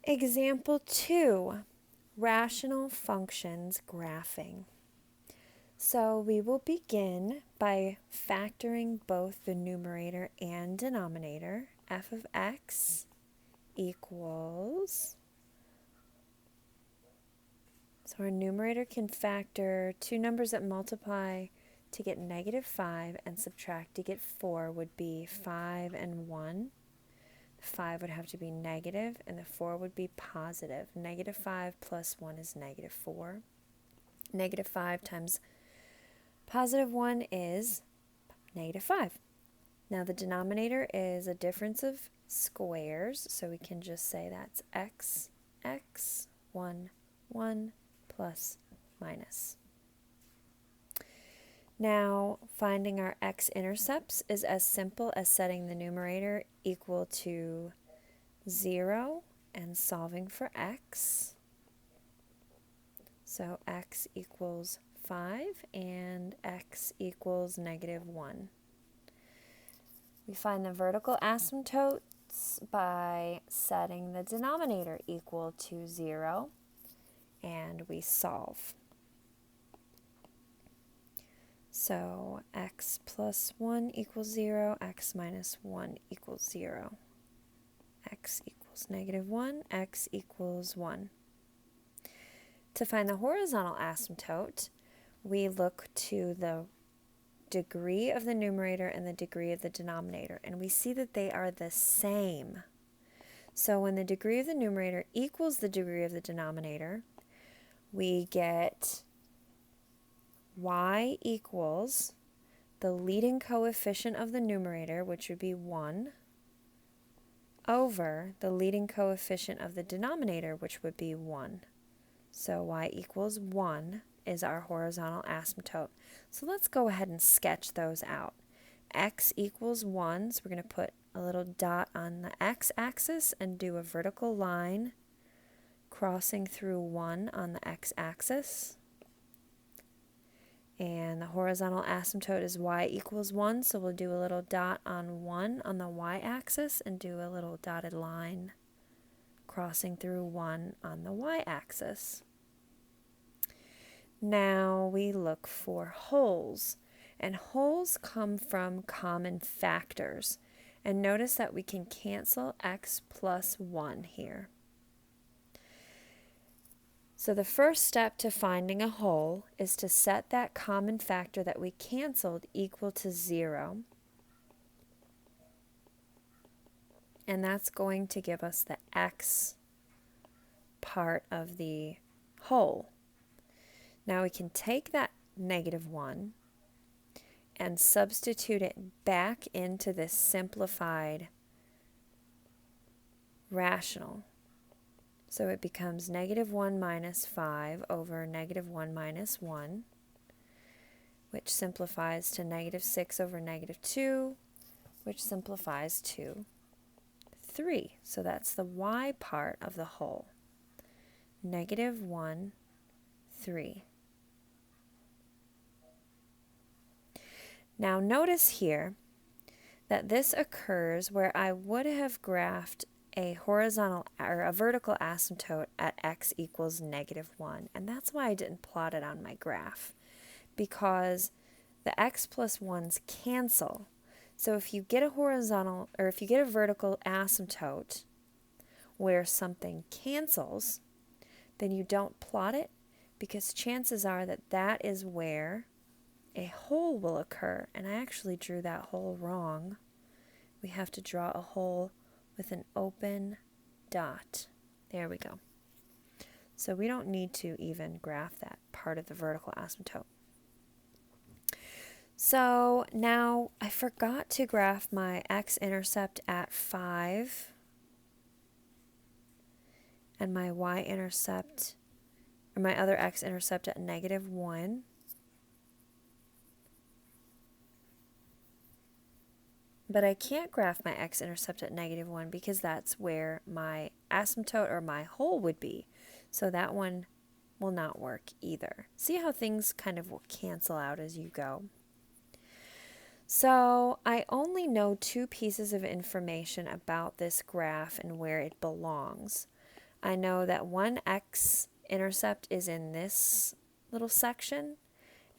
Example 2, rational functions graphing. So we will begin by factoring both the numerator and denominator. F of x equals, so our numerator can factor two numbers that multiply to get -5 and subtract to get 4 would be 5 and 1. 5 would have to be negative, and the 4 would be positive. -5 plus 1 is -4. -5 times +1 is -5. Now the denominator is a difference of squares, so we can just say that's x, 1, 1, plus, minus. Now, finding our x-intercepts is as simple as setting the numerator equal to 0 and solving for x. So x equals 5 and x equals -1. We find the vertical asymptotes by setting the denominator equal to 0, and we solve. So x plus 1 equals 0, x minus 1 equals 0. X equals -1, x equals 1. To find the horizontal asymptote, we look to the degree of the numerator and the degree of the denominator, and we see that they are the same. So when the degree of the numerator equals the degree of the denominator, we get y equals the leading coefficient of the numerator, which would be 1, over the leading coefficient of the denominator, which would be 1. So y equals 1 is our horizontal asymptote. So let's go ahead and sketch those out. X equals 1, so we're going to put a little dot on the x-axis and do a vertical line crossing through 1 on the x-axis. And the horizontal asymptote is y equals 1, so we'll do a little dot on 1 on the y-axis and do a little dotted line crossing through 1 on the y-axis. Now we look for holes, and holes come from common factors. And notice that we can cancel x plus 1 here. So the first step to finding a hole is to set that common factor that we canceled equal to 0. And that's going to give us the x part of the hole. Now we can take that -1 and substitute it back into this simplified rational. So it becomes -1 minus 5 over -1 minus 1, which simplifies to -6 over -2, which simplifies to 3. So that's the y part of the whole. -1, 3. Now notice here that this occurs where I would have graphed a horizontal or a vertical asymptote at x equals -1, and that's why I didn't plot it on my graph, because the x plus 1's cancel. So if you get a horizontal or if you get a vertical asymptote where something cancels, then you don't plot it, because chances are that that is where a hole will occur. And I actually drew that hole wrong. We have to draw a hole with an open dot. There we go. So we don't need to even graph that part of the vertical asymptote. So now I forgot to graph my x-intercept at 5 and my y-intercept, or my other x-intercept at -1. But I can't graph my x-intercept at -1 because that's where my asymptote or my hole would be. So that one will not work either. See how things kind of will cancel out as you go. So I only know 2 pieces of information about this graph and where it belongs. I know that one x-intercept is in this little section,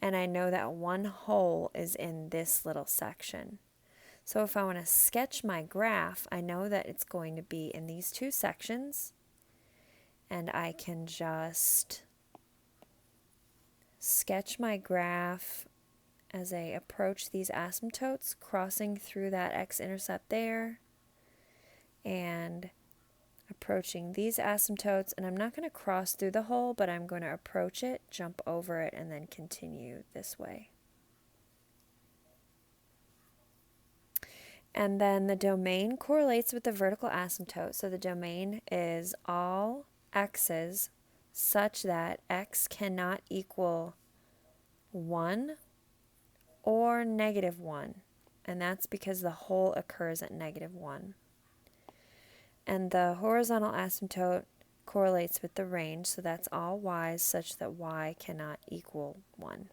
and I know that one hole is in this little section. So if I want to sketch my graph, I know that it's going to be in these two sections, and I can just sketch my graph as I approach these asymptotes, crossing through that x-intercept there, and approaching these asymptotes, and I'm not going to cross through the hole, but I'm going to approach it, jump over it, and then continue this way. And then the domain correlates with the vertical asymptote. So the domain is all x's such that x cannot equal 1 or -1. And that's because the hole occurs at -1. And the horizontal asymptote correlates with the range. So that's all y's such that y cannot equal 1.